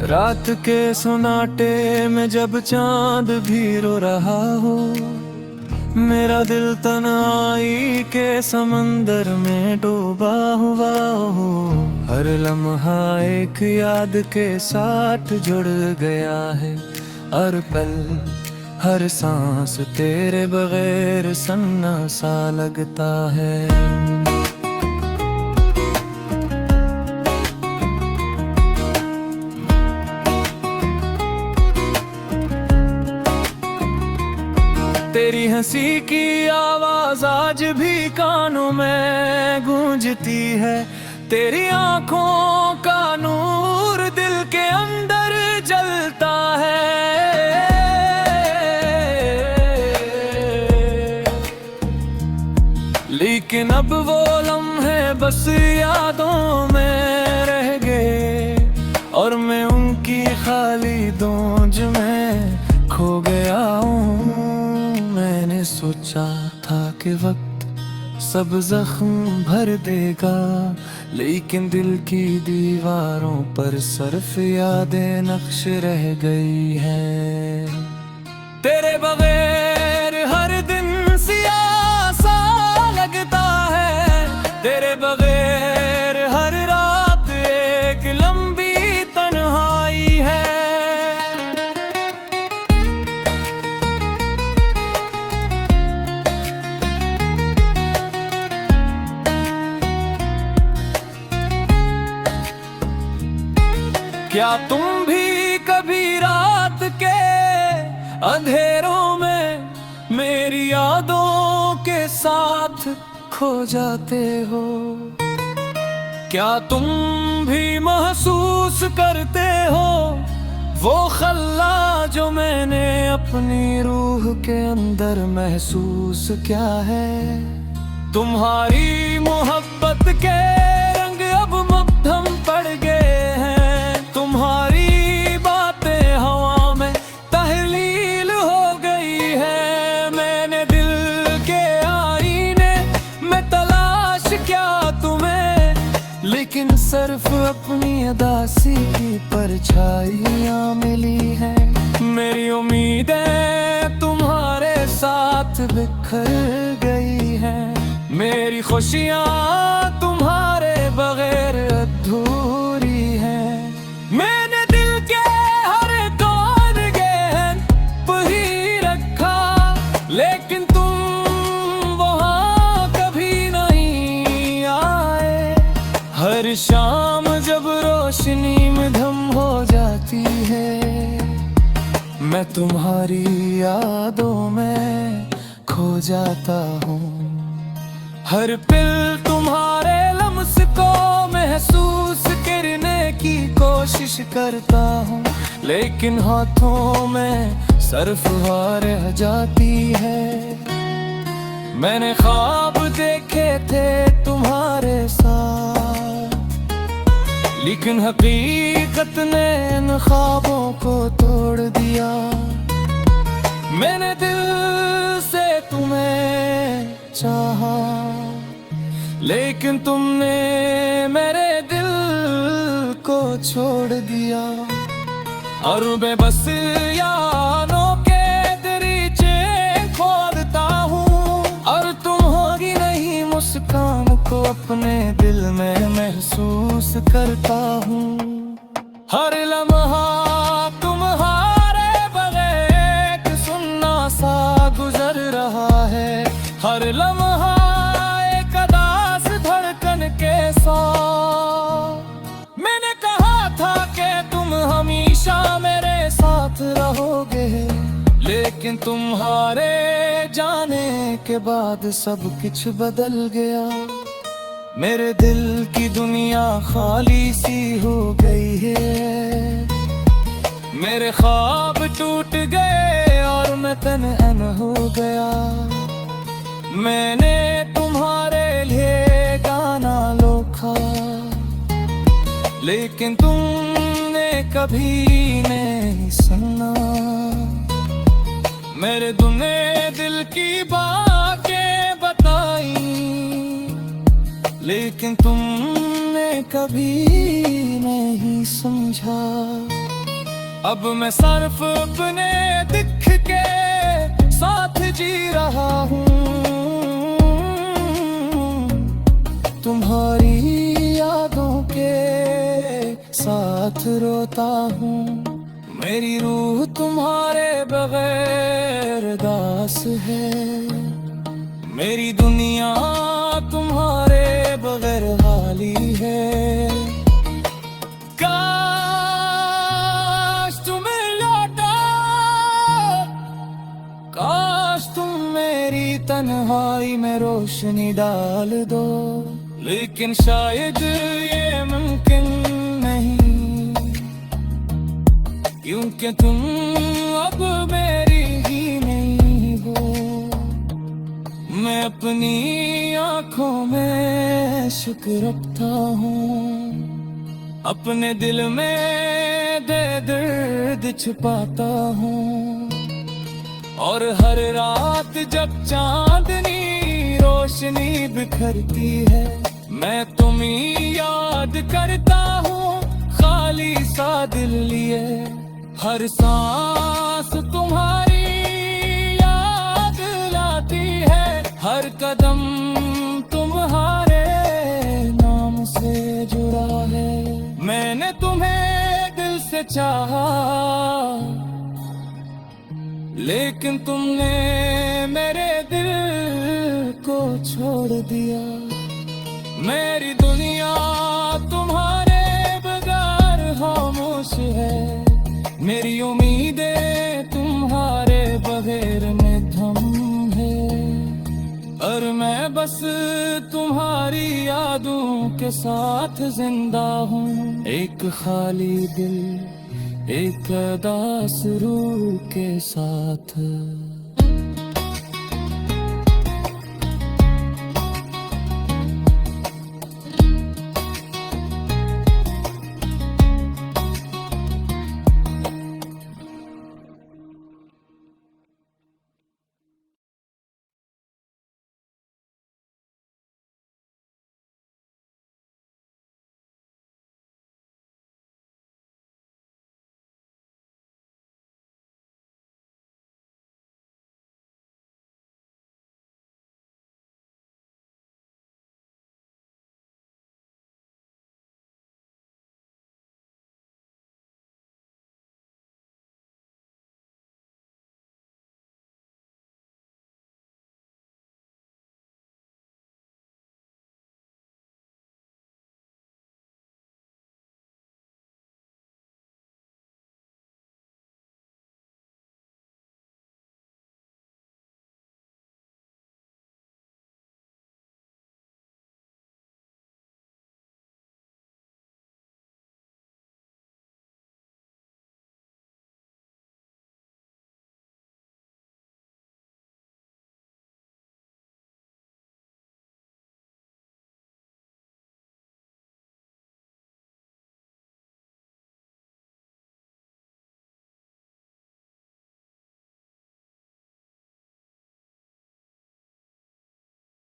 रात के सुनाटे में जब चांद भी रो रहा हो, मेरा दिल तन्हाई के समंदर में डूबा हुआ हो। हर लम्हा एक याद के साथ जुड़ गया है, हर पल हर सांस तेरे बगैर सन्ना सा लगता है। तेरी हंसी की आवाज आज भी कानों में गूंजती है, तेरी आंखों का नूर दिल के अंदर जलता है। लेकिन अब वो लम्हे बस यादों में रह गए, और मैं उनकी खाली दोंज में खो गया हूँ। मैंने सोचा था कि वक्त सब जख्म भर देगा, लेकिन दिल की दीवारों पर सिर्फ यादें नक्श रह गई हैं। तेरे बगैर हर दिन सियाह सा लगता है, तेरे बगैर हर रात एक लंबी तन्हाई है। क्या तुम भी कभी रात के अंधेरों में मेरी यादों के साथ खो जाते हो? क्या तुम भी महसूस करते हो वो खल्ला जो मैंने अपनी रूह के अंदर महसूस किया है? तुम्हारी मोहब्बत के रंग अब मध्यम पड़ गए हैं, तुम्हारी बातें हवा में तहलील हो गई है। मैंने दिल के आईने में तलाश किया तुम्हें, लेकिन सिर्फ अपनी अदासी की परछाइयाँ मिली हैं। मेरी उम्मीदें तुम्हारे साथ बिखर गई हैं, मेरी खुशियाँ तुम्हारे बगैर अधूरी हैं। मैंने दिल के हर कौन गहन पर ही रखा, लेकिन तुम वहाँ कभी नहीं आए। हर शाम जब रोशनी में धम हो जाती है, मैं तुम्हारी यादों में खो जाता हूँ। हर पल तुम्हारे लम्स को महसूस करने की कोशिश करता हूँ, लेकिन हाथों में सिर्फ हार रह जाती है। मैंने ख्वाब देखे थे तुम्हारे साथ, लेकिन हकीकत ने इन ख्वाबों को तोड़ दिया। मैंने दिल से तुम्हें चाहा, लेकिन तुमने मेरे दिल को छोड़ दिया। और मैं बस यादों के दरीचे खोदता हूँ, और तुम होगी नहीं मुस्कान को अपने दिल में महसूस करता हूँ। हर लम्हा तुम्हारे बगैर एक सुन्ना सा गुजर रहा है, हर लम्हा एक अदास धड़कन के साथ। मैंने कहा था कि तुम हमेशा मेरे साथ रहोगे, लेकिन तुम्हारे जाने के बाद सब कुछ बदल गया। मेरे दिल की दुनिया खाली सी हो गई है, मेरे ख्वाब टूट गए और मैं तन्हा हो गया। मैंने तुम्हारे लिए गाना लोखा, लेकिन तुमने कभी नहीं सुना। मेरे दुने दिल की बातें बताई, लेकिन तुमने कभी नहीं समझा। अब मैं सिर्फ अपने दिख के साथ जी रहा हूँ, तुम्हारी यादों के साथ रोता हूँ। मेरी रूह तुम्हारे बगैर दास है, मेरी दुनिया तुम्हारे बगैर खाली है। काश तुम्हें लौटा, काश तुम मेरी तन्हाई में रोशनी डाल दो, लेकिन शायद ये मुमकिन नहीं, क्योंकि तुम अब मेरी ही नहीं हो। मैं अपनी आंखों में शुक्र रखता हूँ, अपने दिल में दर्द छुपाता हूँ, और हर रात जब चांदनी रोशनी बिखरती है, मैं तुम्हें याद करता हूँ खाली सा दिल लिए। हर सांस तुम्हारी याद लाती है, हर कदम तुम्हारे नाम से जुड़ा है। मैंने तुम्हें दिल से चाहा, लेकिन तुमने मेरे दिल को छोड़ दिया। मेरी दुनिया तुम्हारे बगैर खामोश है, मेरी उम्मीदें तुम्हारे बगैर में थम है, और मैं बस तुम्हारी यादों के साथ जिंदा हूँ। एक खाली दिल, एक उदास रूह के साथ।